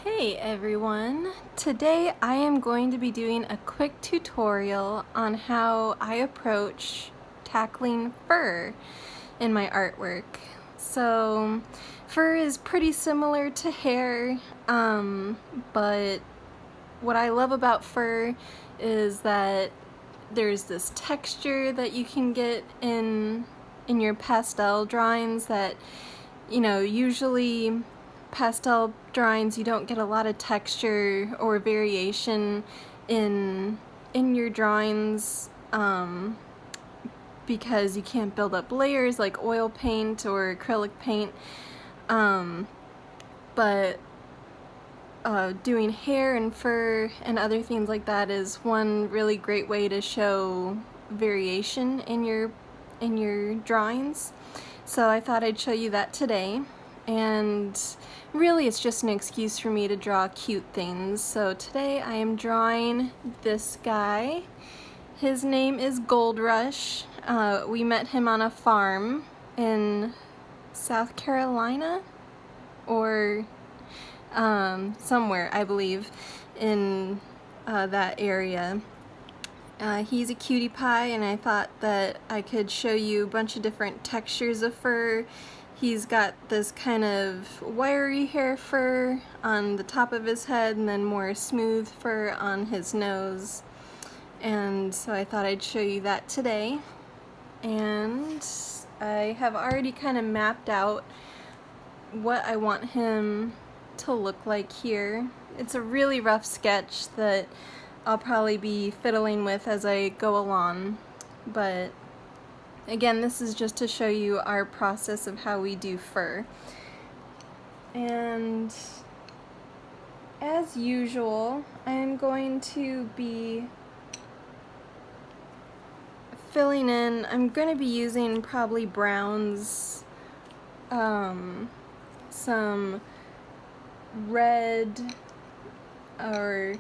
Hey everyone! Today I am going to be doing a quick tutorial on how I approach tackling fur in my artwork. So fur is pretty similar to hair, but what I love about fur is that there's this texture that you can get in your pastel drawings that, usually pastel drawings you don't get a lot of texture or variation in your drawings because you can't build up layers like oil paint or acrylic paint, but doing hair and fur and other things like that is one really great way to show variation in your drawings. So I thought I'd show you that today, and really it's just an excuse for me to draw cute things. So today I am drawing this guy. His name is Gold Rush. We met him on a farm in South Carolina or somewhere, I believe, in that area. He's a cutie pie, and I thought that I could show you a bunch of different textures of fur. He's got this kind of wiry hair fur on the top of his head and then more smooth fur on his nose. And so I thought I'd show you that today. And I have already kind of mapped out what I want him to look like here. It's a really rough sketch that I'll probably be fiddling with as I go along, but again, this is just to show you our process of how we do fur. And as usual, I'm going to be filling in. I'm going to be using probably browns, some red, or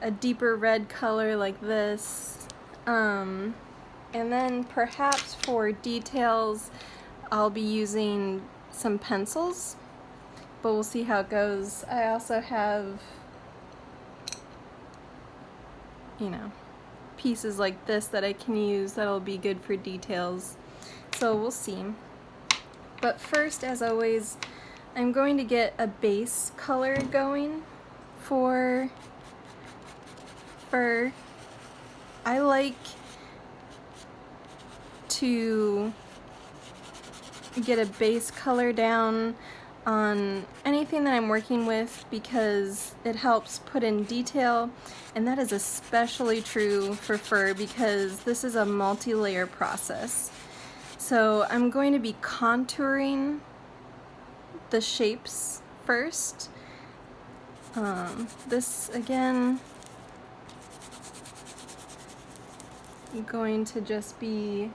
a deeper red color like this, and then perhaps for details I'll be using some pencils, but we'll see how it goes. I also have, pieces like this that I can use that'll be good for details, so we'll see. But first, as always, I'm going to get a base color going for fur. I like to get a base color down on anything that I'm working with because it helps put in detail, and that is especially true for fur because this is a multi-layer process. So I'm going to be contouring the shapes first. This again, I'm going to just be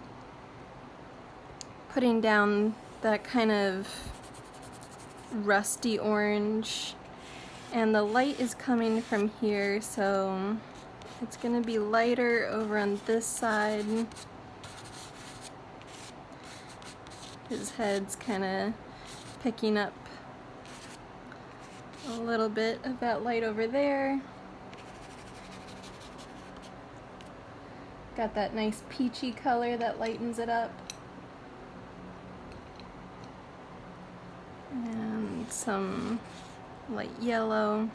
putting down that kind of rusty orange, and the light is coming from here, so it's going to be lighter over on this side. His head's kind of picking up a little bit of that light over there. Got that nice peachy color that lightens it up. And some light yellow.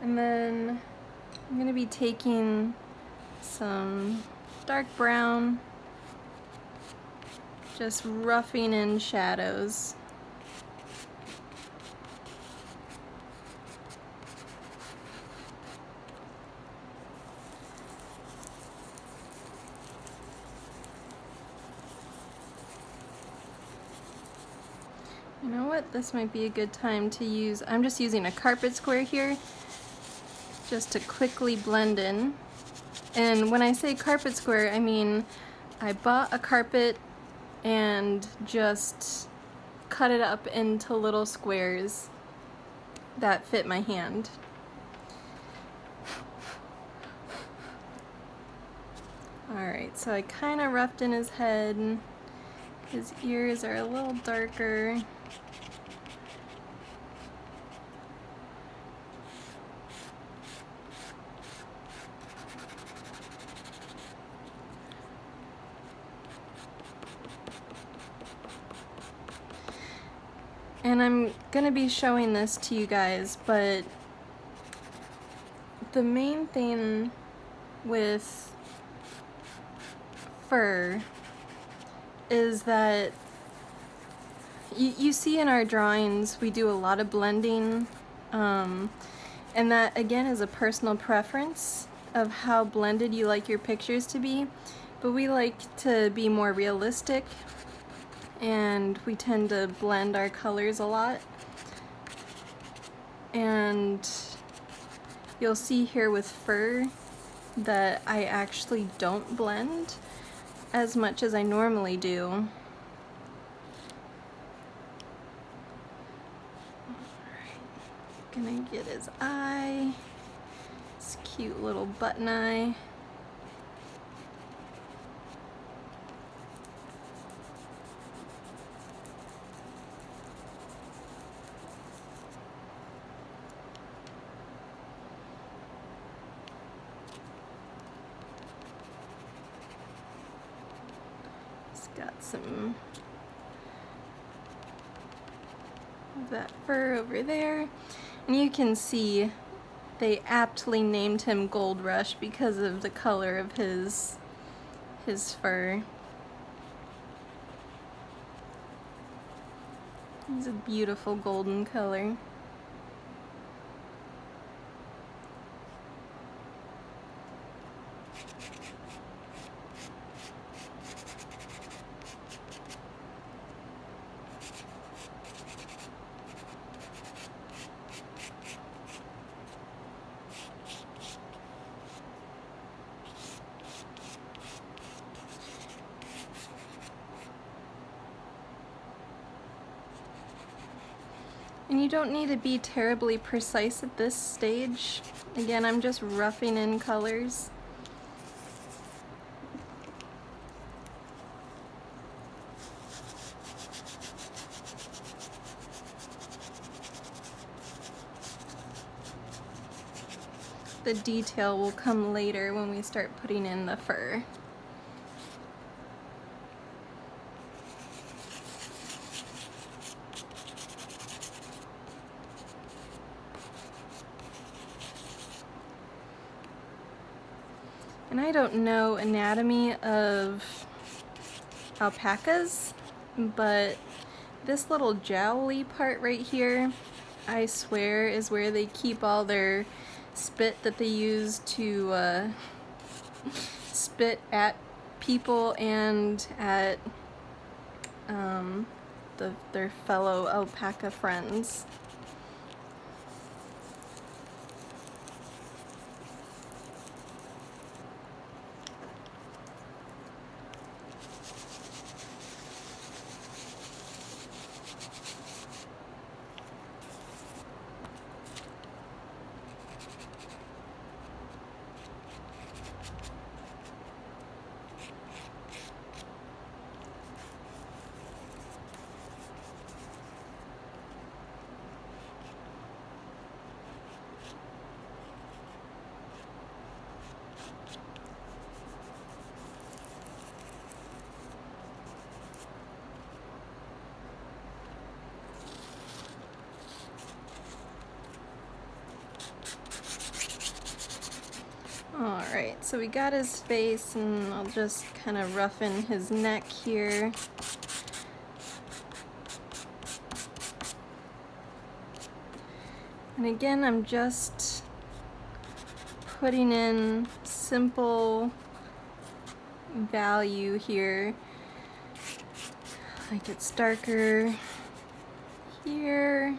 And then I'm going to be taking some dark brown, just roughing in shadows. You know what? This might be a good time to use, I'm just using a carpet square here just to quickly blend in. And when I say carpet square, I mean I bought a carpet and just cut it up into little squares that fit my hand. Alright, so I kind of roughed in his head. His ears are a little darker. And I'm gonna be showing this to you guys, but the main thing with fur is that you see in our drawings we do a lot of blending, and that again is a personal preference of how blended you like your pictures to be, but we like to be more realistic and we tend to blend our colors a lot. And you'll see here with fur that I actually don't blend as much as I normally do. Gonna get his eye, his cute little button eye. He's got some of that fur over there. And you can see they aptly named him Gold Rush because of the color of his fur. He's a beautiful golden color. And you don't need to be terribly precise at this stage. Again, I'm just roughing in colors. The detail will come later when we start putting in the fur. And I don't know anatomy of alpacas, but this little jowly part right here, I swear, is where they keep all their spit that they use to spit at people and at their fellow alpaca friends. Alright, so we got his face, and I'll just kind of roughen his neck here. And again, I'm just putting in simple value here. Like it's darker here,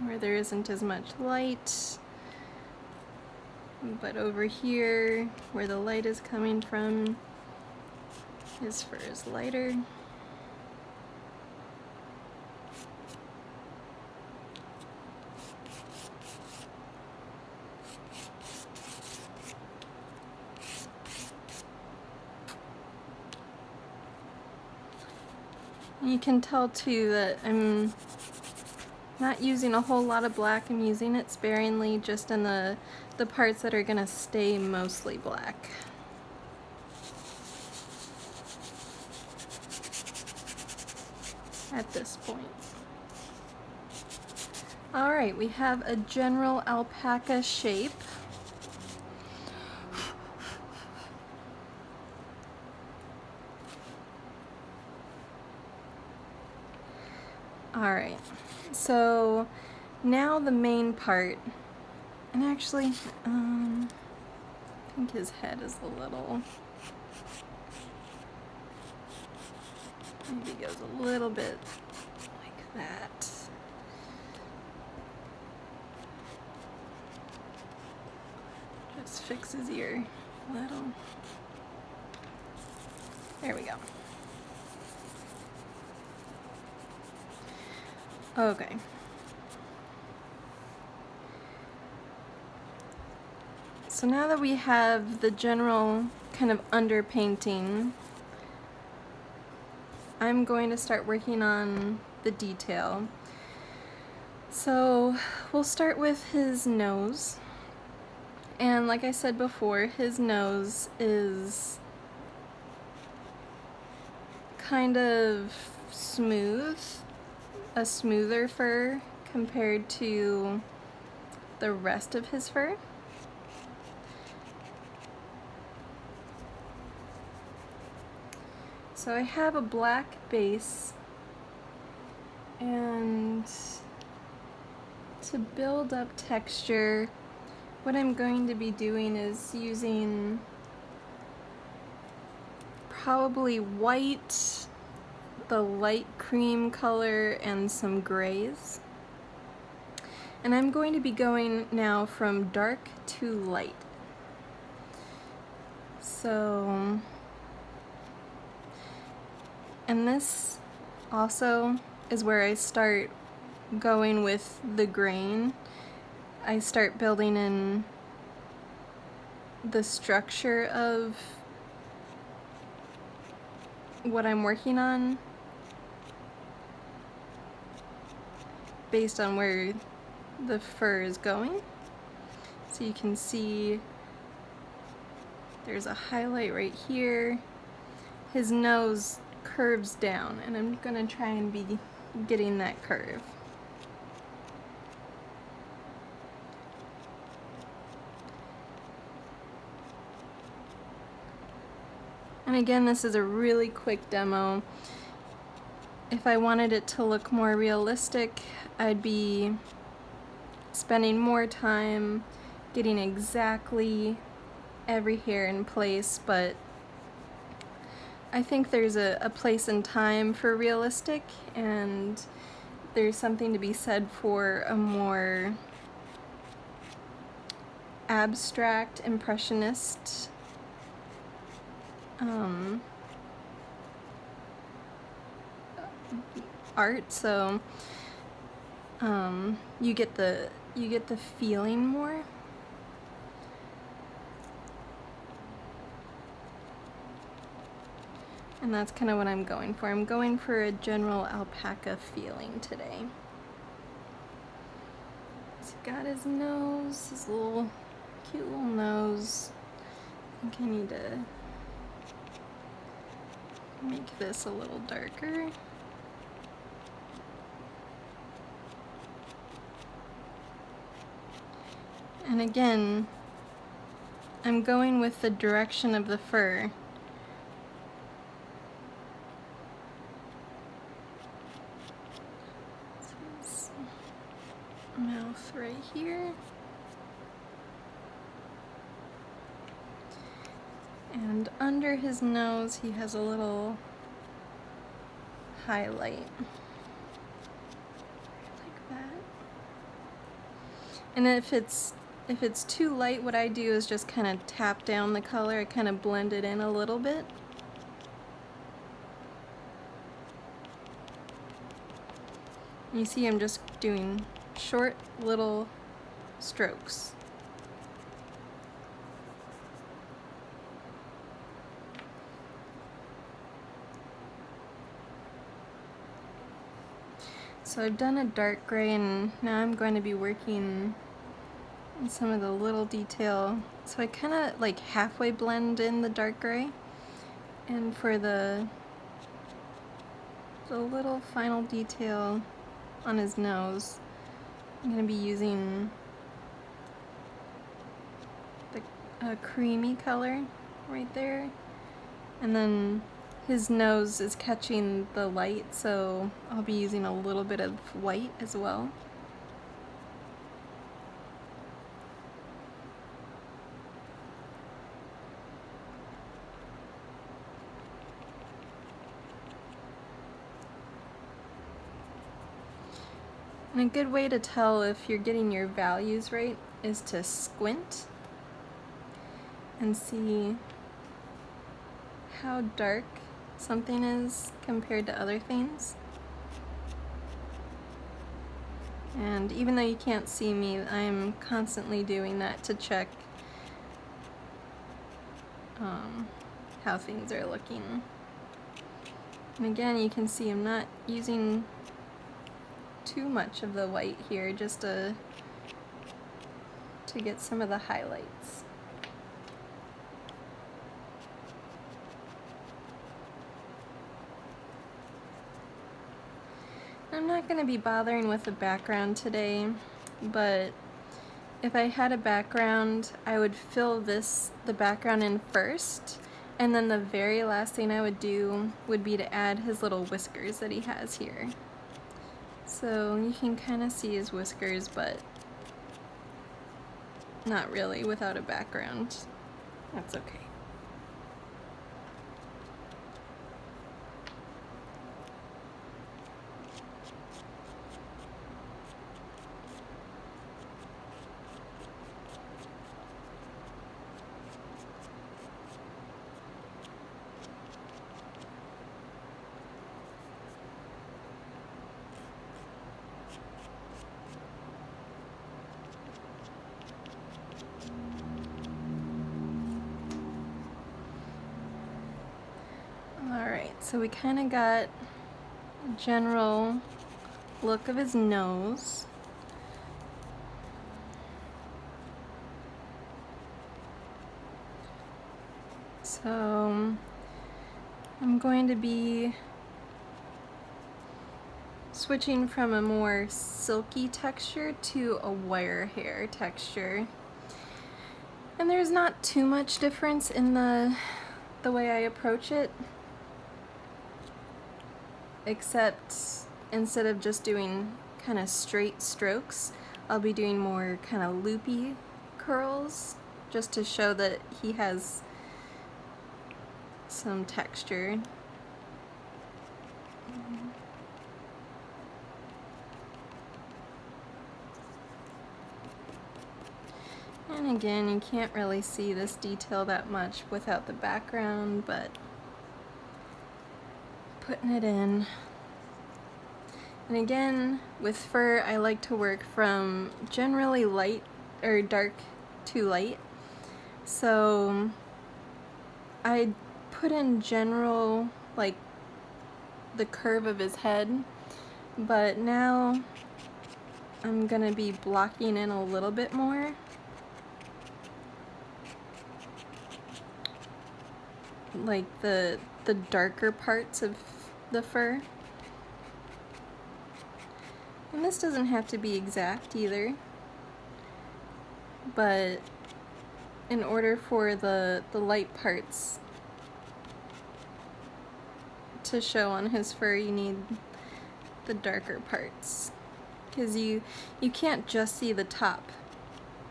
where there isn't as much light. But over here, where the light is coming from, his fur is lighter. You can tell too that I'm not using a whole lot of black. I'm using it sparingly, just in the parts that are gonna stay mostly black. At this point. Alright, we have a general alpaca shape. Alright, so now the main part, and actually, I think his head is a little, maybe goes a little bit like that. Just fix his ear a little. There we go. Okay. So now that we have the general kind of underpainting, I'm going to start working on the detail. So we'll start with his nose. And like I said before, his nose is kind of smooth, a smoother fur compared to the rest of his fur. So I have a black base, and to build up texture, what I'm going to be doing is using probably white, the light cream color, and some grays. And I'm going to be going now from dark to light. So, and this also is where I start going with the grain. I start building in the structure of what I'm working on based on where the fur is going. So you can see there's a highlight right here. His nose curves down, and I'm gonna try and be getting that curve. And again, this is a really quick demo. If I wanted it to look more realistic, I'd be spending more time getting exactly every hair in place, but I think there's a place and time for realistic, and there's something to be said for a more abstract, impressionist art, so you get the feeling more. And that's kind of what I'm going for. I'm going for a general alpaca feeling today. He's got his nose, his little cute little nose. I think I need to make this a little darker. And again, I'm going with the direction of the fur. His mouth right here. And under his nose, he has a little highlight. Like that. And if it's too light, what I do is just kind of tap down the color. I kind of blend it in a little bit. You see I'm just doing short little strokes. So I've done a dark gray, and now I'm going to be working on some of the little detail. So I kind of like halfway blend in the dark gray, and for the little final detail on his nose, I'm going to be using a creamy color right there, and then his nose is catching the light, so I'll be using a little bit of white as well. And a good way to tell if you're getting your values right is to squint and see how dark something is compared to other things. And even though you can't see me, I'm constantly doing that to check how things are looking. And again, you can see I'm not using too much of the white here, just to get some of the highlights. I'm not going to be bothering with the background today, but if I had a background, I would fill the background in first, and then the very last thing I would do would be to add his little whiskers that he has here. So you can kind of see his whiskers, but not really without a background. That's okay. Alright, so we kind of got a general look of his nose. So I'm going to be switching from a more silky texture to a wire hair texture. And there's not too much difference in the way I approach it, except instead of just doing kind of straight strokes, I'll be doing more kind of loopy curls, just to show that he has some texture. And again, you can't really see this detail that much without the background, but putting it in. And again, with fur, I like to work from generally light or dark to light. So I put in general, like the curve of his head, but now I'm gonna be blocking in a little bit more. Like the darker parts of the fur. And this doesn't have to be exact either, but in order for the light parts to show on his fur, you need the darker parts, because you can't just see the top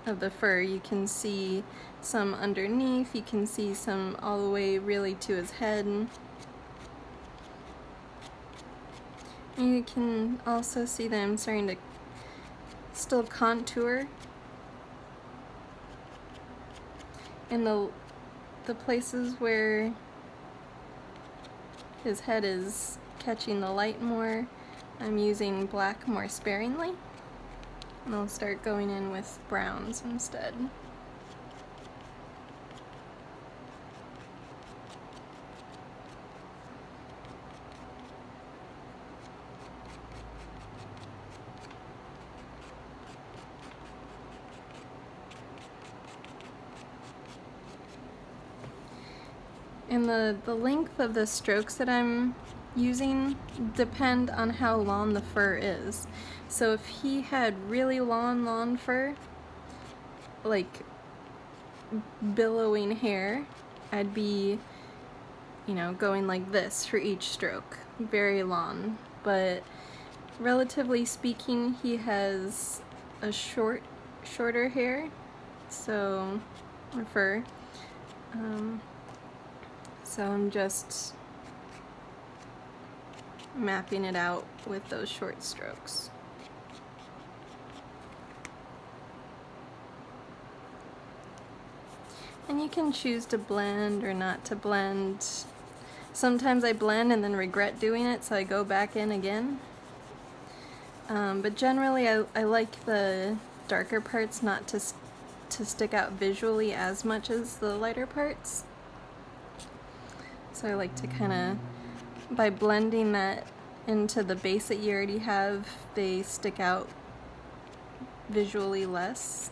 of the fur. You can see some underneath, you can see some all the way really to his head. You can also see that I'm starting to still contour in the places where his head is catching the light more. I'm using black more sparingly, and I'll start going in with browns instead. And the length of the strokes that I'm using depend on how long the fur is. So if he had really long fur, like billowing hair, I'd be, you know, going like this for each stroke, very long. But relatively speaking, he has a shorter hair, so, or fur. So I'm just mapping it out with those short strokes. And you can choose to blend or not to blend. Sometimes I blend and then regret doing it, so I go back in again. But generally I like the darker parts not to stick out visually as much as the lighter parts. So I like to kind of, by blending that into the base that you already have, they stick out visually less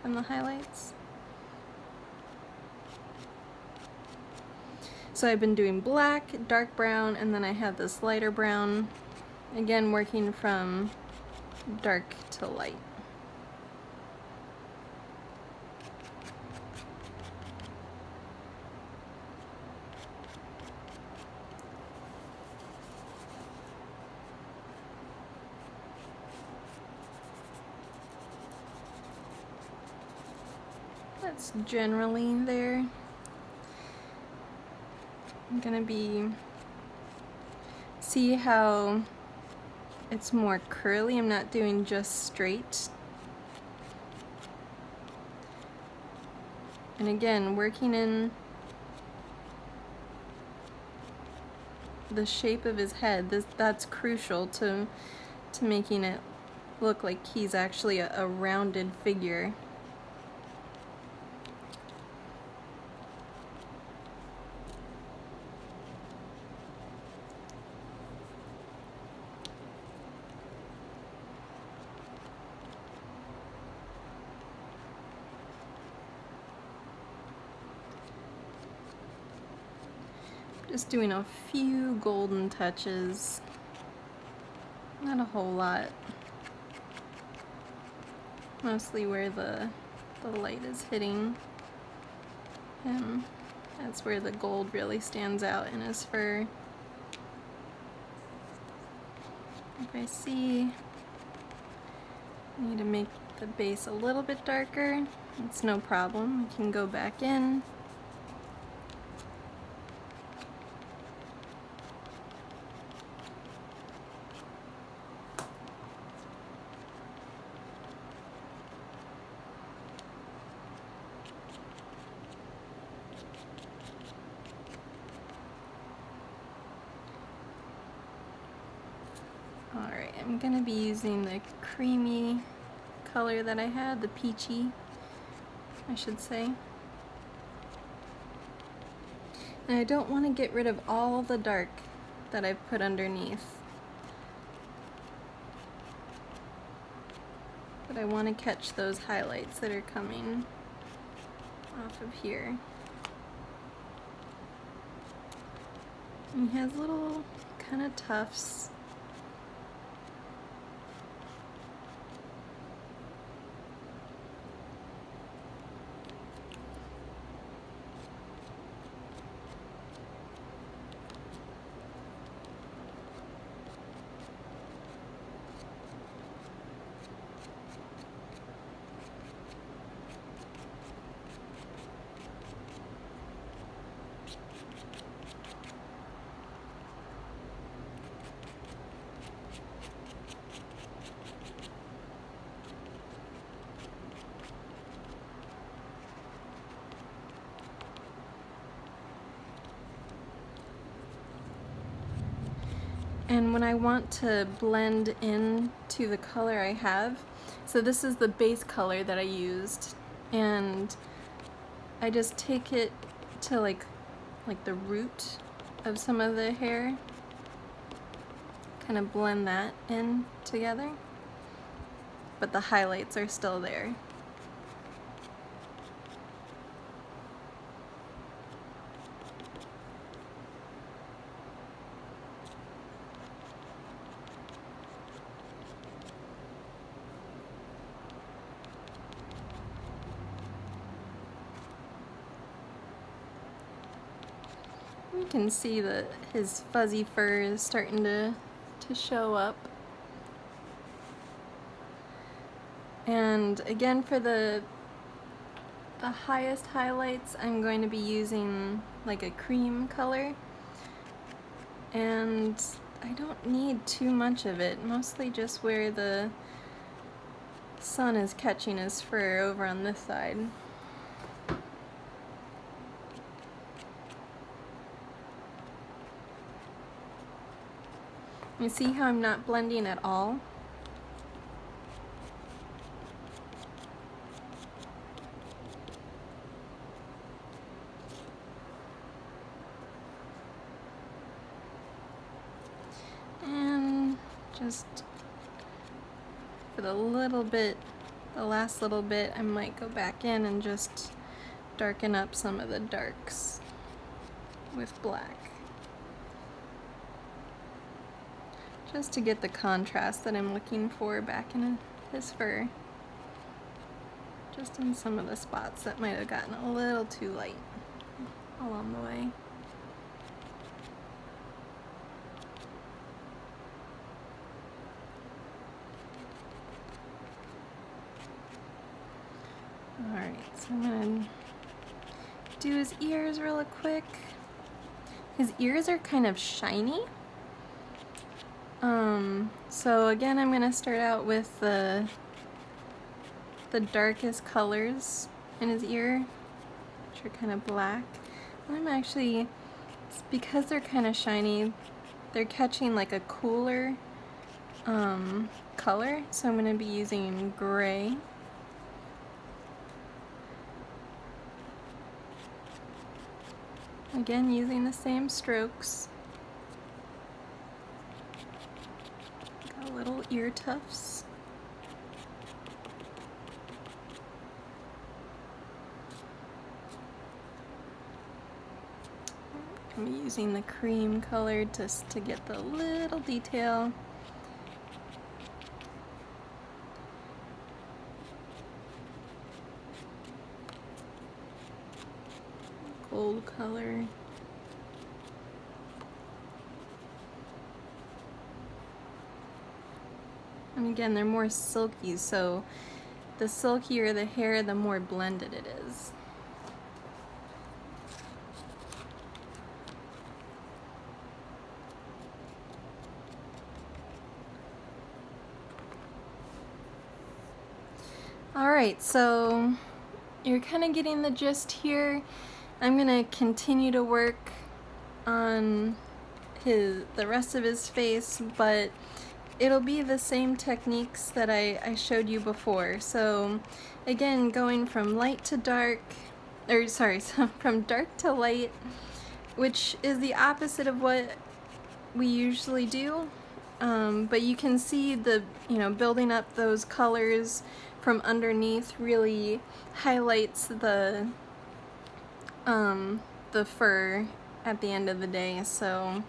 than the highlights. So I've been doing black, dark brown, and then I have this lighter brown, again working from dark to light. That's generally there. I'm gonna see how it's more curly. I'm not doing just straight. And again, working in the shape of his head, that's crucial to making it look like he's actually a rounded figure. Just doing a few golden touches, not a whole lot. Mostly where the light is hitting him. That's where the gold really stands out in his fur. If I see I need to make the base a little bit darker, it's no problem. I can go back in. Alright, I'm going to be using the creamy color that I had, the peachy, I should say. And I don't want to get rid of all the dark that I've put underneath. But I want to catch those highlights that are coming off of here. And he has little kind of tufts. And when I want to blend in to the color I have, so this is the base color that I used, and I just take it to like the root of some of the hair, kind of blend that in together, but the highlights are still there. You can see that his fuzzy fur is starting to show up. And again, for the highest highlights, I'm going to be using like a cream color. And I don't need too much of it, mostly just where the sun is catching his fur over on this side. You see how I'm not blending at all? And just for the last little bit, I might go back in and just darken up some of the darks with black. Just to get the contrast that I'm looking for back in his fur. Just in some of the spots that might have gotten a little too light along the way. Alright, so I'm gonna do his ears real quick. His ears are kind of shiny. So again, I'm gonna start out with the darkest colors in his ear, which are kind of black. And I'm actually, because they're kind of shiny, they're catching like a cooler color, so I'm gonna be using gray. Again, using the same strokes. Got little ear tufts. I'm using the cream color just to get the little detail. Gold color. And again, they're more silky, so the silkier the hair, the more blended it is. Alright, so you're kind of getting the gist here. I'm gonna continue to work on the rest of his face, but it'll be the same techniques that I showed you before. So again, going from light to dark, or sorry, from dark to light, which is the opposite of what we usually do. But you can see building up those colors from underneath really highlights the fur at the end of the day. So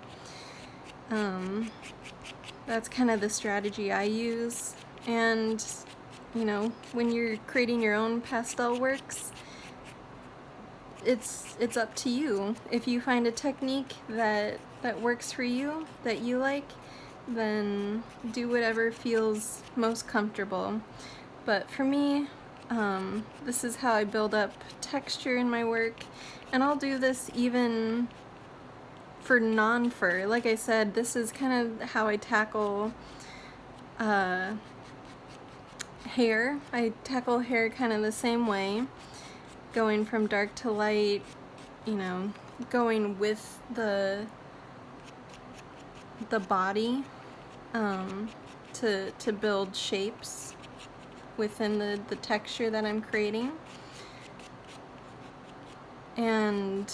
that's kind of the strategy I use. And when you're creating your own pastel works, it's up to you. If you find a technique that works for you, that you like, then do whatever feels most comfortable. But for me, this is how I build up texture in my work, and I'll do this even for non-fur. Like I said, this is kind of how I tackle hair. I tackle hair kind of the same way, going from dark to light, going with the body to build shapes within the texture that I'm creating. And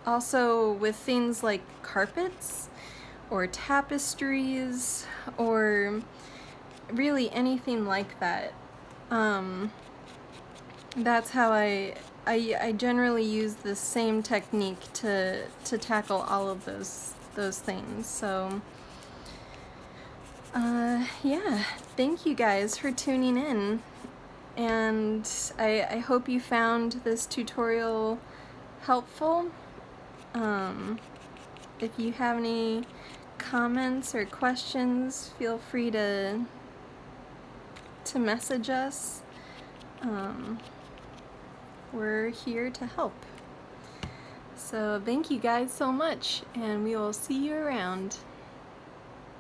also with things like carpets or tapestries or really anything like that. That's how I generally use the same technique to tackle all of those things. So yeah, thank you guys for tuning in, and I hope you found this tutorial helpful, If you have any comments or questions, feel free to message us. We're here to help. So thank you guys so much, and we will see you around.